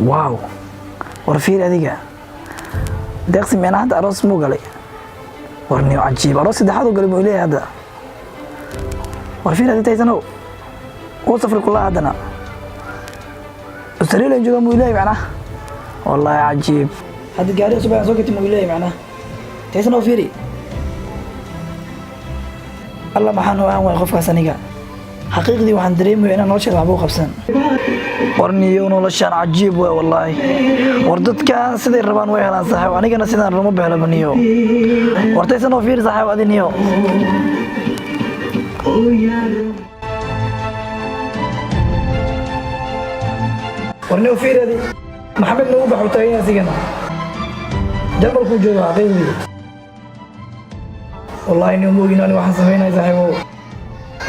واو ورفير أديجا دقسم من هذا أروس مو قلي ورني عجيب أروس ده هذا قلي موليه هذا ورفير هذا تيزنو وصف لكل هذا استريل إنجوا موليه معنا والله عجيب هذا قاري صباح سوكت موليه معنا تيزنو فيري الله محانه وين خوفك سنيجا حقيقتي waxaan dareemayaa inaan nolosha waxba u qabsan warniyo noloshan cajiib way wallahi war dadka siday rabaan way helaan saaxiib anigana sidaan ramo beelabaniyo wartaysan oo fiir saaxiib adiniyo warniyo fiiradi maxamed lagu baxo taagay asigana jabalku jooga xaqiiqdii wallahi inuu moogin ani waxaan sameeyay saaxiib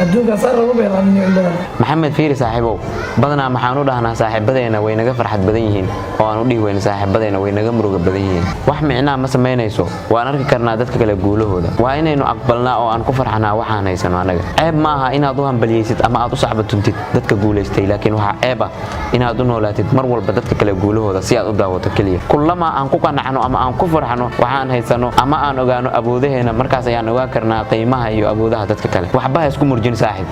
adduunka saar lagu beelanay badan maxamed fiiri saaxiibow badana maxaan u dhahnaa saaxiibadeena way naga farxad badan yihiin oo aan u dhihi weyna saaxiibadeena way naga muruga badan yihiin wax micnaa ma sameynayso waan arki karnaa dadka kale guulahooda waa inaynu aqbalnaa oo aan ku farxanaa waxaan haysano anaga ceeb ma aha inaad u hambaliyeysid ama aad u sacbatuntid dadka guuleystay laakiin waxa ceeb ah inaad u noolaatid mar walba dadka kale guulahooda si aad u daawato kaliya kullama aan ku qanacno ama aan ku farxano waxaan haysano ama aan ogaano awoodaheena markaas ayaan ogaan karnaa qiimaha iyo awoodaha dadka kale waxba ha isku murjin saaxiib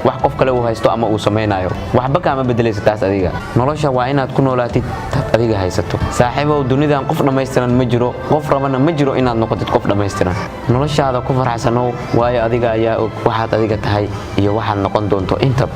wax qof kale uu haysto ama uu sameeynayo waxba kaama bedelaysa taas adiga nolosha waa inaad ku noolaatid tad adiga haysato saaxiibow dunidan qof dhameystiran ma jiro qof rabana ma jiro inaad noqotid qof dhameystiran noloshaada ku faraxsanow waayo adiga ayaa og waxaad adiga tahay iyo waxaad noqon doonto inta